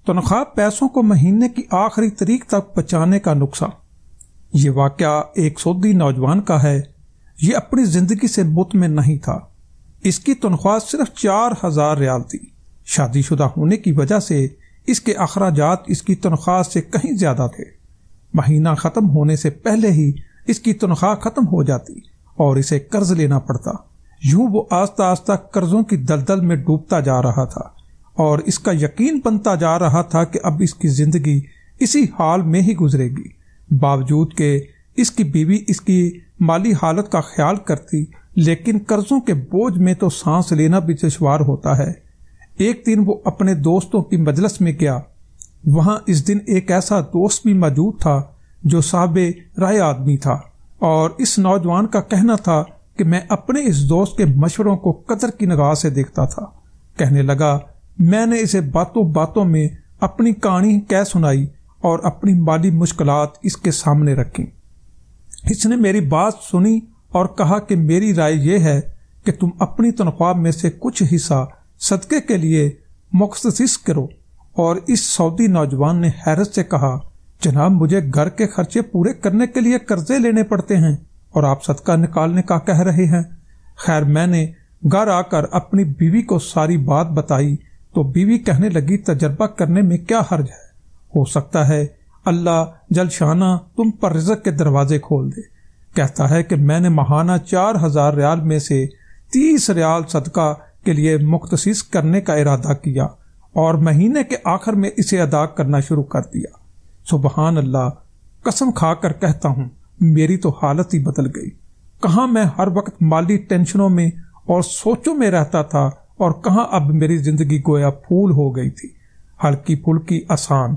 تنخواہ پیسوں کو مہینے کی آخری تاریخ تک بچانے کا نسخہ۔ یہ واقعہ ایک سعودی نوجوان کا ہے۔ یہ اپنی زندگی سے مطمئن نہیں تھا۔ اس کی تنخواہ صرف 4,000 ریال تھی۔ شادی شدہ ہونے کی وجہ سے اس کے اخراجات اس کی تنخواہ سے کہیں زیادہ تھے۔ مہینہ ختم ہونے سے پہلے ہی اس کی تنخواہ ختم ہو جاتی اور اسے قرض لینا پڑتا۔ یوں وہ آہستہ آہستہ قرضوں کی دلدل میں ڈوبتا جا رہا تھا اور اس کا یقین بنتا جا رہا تھا کہ اب اس کی زندگی اسی حال میں ہی گزرے گی۔ باوجود کہ اس کی بیوی اس کی مالی حالت کا خیال کرتی، لیکن قرضوں کے بوجھ میں تو سانس لینا بھی دشوار ہوتا ہے۔ ایک دن وہ اپنے دوستوں کی مجلس میں گیا۔ وہاں اس دن ایک ایسا دوست بھی موجود تھا جو صاحب رائے آدمی تھا، اور اس نوجوان کا کہنا تھا کہ میں اپنے اس دوست کے مشوروں کو قدر کی نگاہ سے دیکھتا تھا۔ کہنے لگا، میں نے اسے باتوں باتوں میں اپنی کہانی کہہ سنائی اور اپنی مالی مشکلات اس کے سامنے رکھی۔ اس نے میری بات سنی اور کہا کہ میری رائے یہ ہے کہ تم اپنی تنخواہ میں سے کچھ حصہ صدقے کے لیے مختص کرو۔ اور اس سعودی نوجوان نے حیرت سے کہا، جناب مجھے گھر کے خرچے پورے کرنے کے لیے قرضے لینے پڑتے ہیں اور آپ صدقہ نکالنے کا کہہ رہے ہیں۔ خیر میں نے گھر آ کر اپنی بیوی کو ساری بات بتائی تو بیوی کہنے لگی، تجربہ کرنے میں کیا حرج ہے، ہو سکتا ہے اللہ جل شانہ تم پر رزق کے دروازے کھول دے۔ کہتا ہے کہ میں نے ماہانہ 4,000 ریال میں سے 30 ریال صدقہ کے لیے مختص کرنے کا ارادہ کیا اور مہینے کے آخر میں اسے ادا کرنا شروع کر دیا۔ سبحان اللہ، قسم کھا کر کہتا ہوں میری تو حالت ہی بدل گئی۔ کہاں میں ہر وقت مالی ٹینشنوں میں اور سوچوں میں رہتا تھا اور کہاں اب میری زندگی گویا پھول ہو گئی تھی، ہلکی پھلکی آسان۔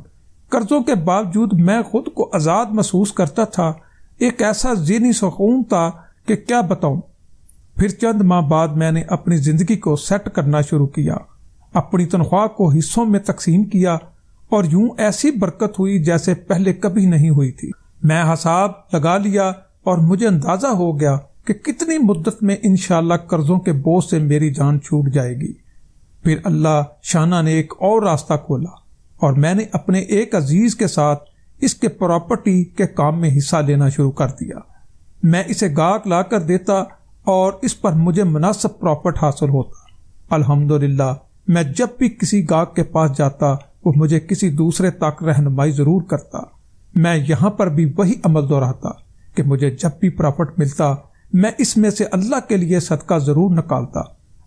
قرضوں کے باوجود میں خود کو آزاد محسوس کرتا تھا۔ ایک ایسا ذہنی سکون تھا کہ کیا بتاؤں۔ پھر چند ماہ بعد میں نے اپنی زندگی کو سیٹ کرنا شروع کیا، اپنی تنخواہ کو حصوں میں تقسیم کیا اور یوں ایسی برکت ہوئی جیسے پہلے کبھی نہیں ہوئی تھی۔ میں حساب لگا لیا اور مجھے اندازہ ہو گیا کہ کتنی مدت میں انشاءاللہ قرضوں کے بوجھ سے میری جان چھوٹ جائے گی۔ پھر اللہ شانہ نے ایک اور راستہ کھولا اور میں نے اپنے ایک عزیز کے ساتھ اس کے پراپرٹی کے کام میں حصہ لینا شروع کر دیا۔ میں اسے گاہک لا کر دیتا اور اس پر مجھے مناسب پروفٹ حاصل ہوتا۔ الحمدللہ میں جب بھی کسی گاہک کے پاس جاتا وہ مجھے کسی دوسرے تک رہنمائی ضرور کرتا۔ میں یہاں پر بھی وہی عمل دہراتا کہ مجھے جب بھی پروفٹ ملتا میں اس میں سے اللہ کے لیے صدقہ ضرور نکالتا۔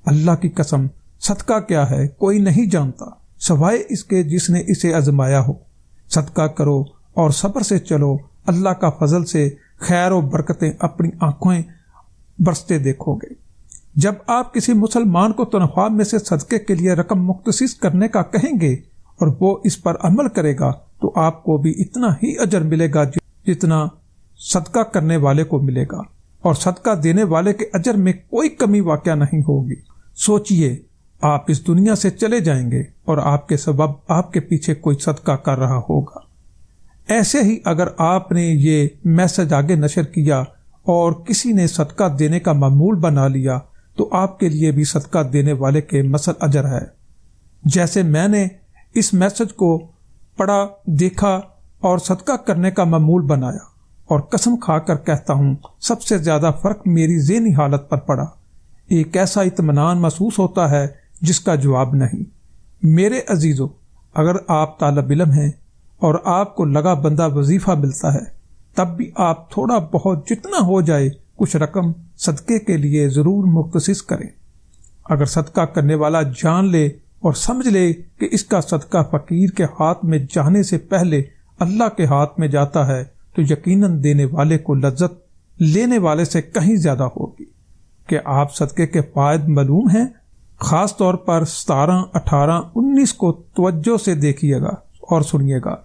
اللہ کی قسم صدقہ کیا ہے کوئی نہیں جانتا سوائے اس کے جس نے اسے آزمایا ہو۔ صدقہ کرو اور صبر سے چلو، اللہ کا فضل سے خیر و برکتیں اپنی آنکھیں برستے دیکھو گے۔ جب آپ کسی مسلمان کو تنخواہ میں سے صدقے کے لیے رقم مختص کرنے کا کہیں گے اور وہ اس پر عمل کرے گا تو آپ کو بھی اتنا ہی اجر ملے گا جتنا صدقہ کرنے والے کو ملے گا، اور صدقہ دینے والے کے اجر میں کوئی کمی واقع نہیں ہوگی۔ سوچئے آپ اس دنیا سے چلے جائیں گے اور آپ کے سبب آپ کے پیچھے کوئی صدقہ کر رہا ہوگا۔ ایسے ہی اگر آپ نے یہ میسج آگے نشر کیا اور کسی نے صدقہ دینے کا معمول بنا لیا تو آپ کے لیے بھی صدقہ دینے والے کے مثل اجر ہے۔ جیسے میں نے اس میسج کو پڑھا، دیکھا اور صدقہ کرنے کا معمول بنایا، اور قسم کھا کر کہتا ہوں سب سے زیادہ فرق میری ذہنی حالت پر پڑا۔ ایک ایسا اطمینان محسوس ہوتا ہے جس کا جواب نہیں۔ میرے عزیزو، اگر آپ طالب علم ہیں اور آپ کو لگا بندہ وظیفہ ملتا ہے تب بھی آپ تھوڑا بہت جتنا ہو جائے کچھ رقم صدقے کے لیے ضرور مختص کریں۔ اگر صدقہ کرنے والا جان لے اور سمجھ لے کہ اس کا صدقہ فقیر کے ہاتھ میں جانے سے پہلے اللہ کے ہاتھ میں جاتا ہے تو یقیناً دینے والے کو لذت لینے والے سے کہیں زیادہ ہوگی۔ کہ آپ صدقے کے فوائد معلوم ہیں؟ خاص طور پر 17، 18، 19 کو توجہ سے دیکھیے گا اور سنیے گا۔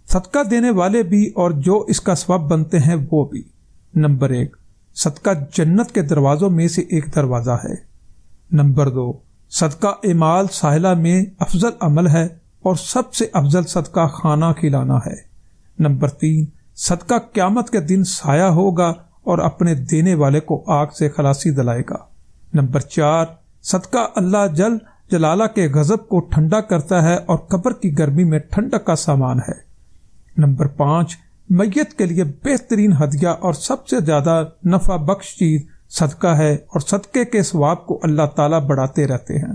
صدقہ دینے والے بھی اور جو اس کا سبب بنتے ہیں وہ بھی۔ نمبر 1، صدقہ جنت کے دروازوں میں سے ایک دروازہ ہے۔ نمبر 2، صدقہ اعمال ساحلہ میں افضل عمل ہے اور سب سے افضل صدقہ کھانا کھلانا ہے۔ نمبر 3، صدقہ قیامت کے دن سایہ ہوگا اور اپنے دینے والے کو آگ سے خلاصی دلائے گا۔ نمبر 4، صدقہ اللہ جل جلالہ کے غضب کو ٹھنڈا کرتا ہے اور قبر کی گرمی میں ٹھنڈک کا سامان ہے۔ نمبر 5، میت کے لیے بہترین ہدیہ اور سب سے زیادہ نفع بخش چیز صدقہ ہے، اور صدقے کے ثواب کو اللہ تعالیٰ بڑھاتے رہتے ہیں۔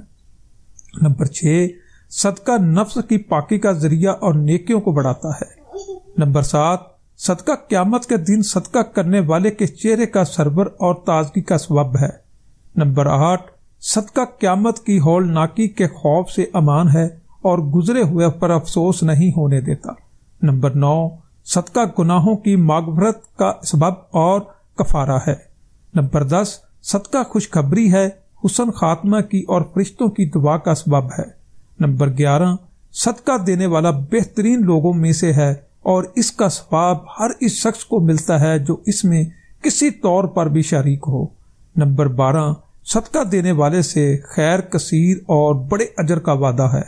نمبر 6، صدقہ نفس کی پاکی کا ذریعہ اور نیکیوں کو بڑھاتا ہے۔ نمبر 7، صدقہ قیامت کے دن صدقہ کرنے والے کے چہرے کا سرور اور تازگی کا سبب ہے۔ نمبر 8، صدقہ قیامت کی ہولناکی کے خوف سے امان ہے اور گزرے ہوئے پر افسوس نہیں ہونے دیتا۔ نمبر 9، صدقہ گناہوں کی مغفرت کا سبب اور کفارہ ہے۔ نمبر 10، صدقہ خوشخبری ہے، حسن خاتمہ کی اور فرشتوں کی دعا کا سبب ہے۔ نمبر 11، صدقہ دینے والا بہترین لوگوں میں سے ہے اور اس کا ثواب ہر اس شخص کو ملتا ہے جو اس میں کسی طور پر بھی شریک ہو۔ نمبر 12، صدقہ دینے والے سے خیر کثیر اور بڑے اجر کا وعدہ ہے۔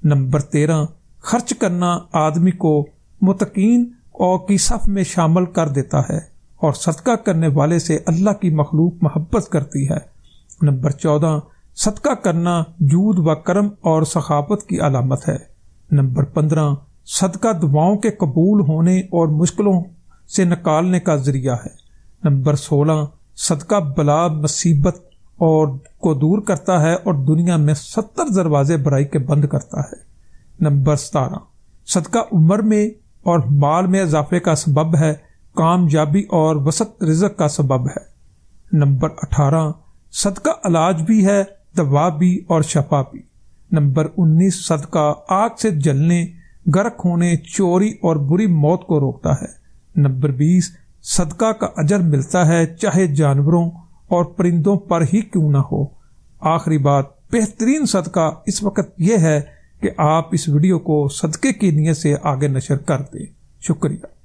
نمبر 13، خرچ کرنا آدمی کو متقین اور کی صف میں شامل کر دیتا ہے اور صدقہ کرنے والے سے اللہ کی مخلوق محبت کرتی ہے۔ نمبر 14، صدقہ کرنا جود و کرم اور سخاوت کی علامت ہے۔ نمبر 15، صدقہ دعاؤں کے قبول ہونے اور مشکلوں سے نکالنے کا ذریعہ ہے۔ نمبر 16، صدقہ بلا مصیبت اور کو دور کرتا ہے اور دنیا میں 70 دروازے برائی کے بند کرتا ہے۔ نمبر 17، صدقہ عمر میں اور مال میں اضافے کا سبب ہے، کامیابی اور وسط رزق کا سبب ہے۔ نمبر 18، صدقہ علاج بھی ہے، دوا بھی اور شفا بھی۔ نمبر 19، صدقہ آگ سے جلنے، غرق ہونے، چوری اور بری موت کو روکتا ہے۔ نمبر 20، صدقہ کا اجر ملتا ہے چاہے جانوروں اور پرندوں پر ہی کیوں نہ ہو۔ آخری بات، بہترین صدقہ اس وقت یہ ہے کہ آپ اس ویڈیو کو صدقے کی نیت سے آگے نشر کر دیں۔ شکریہ۔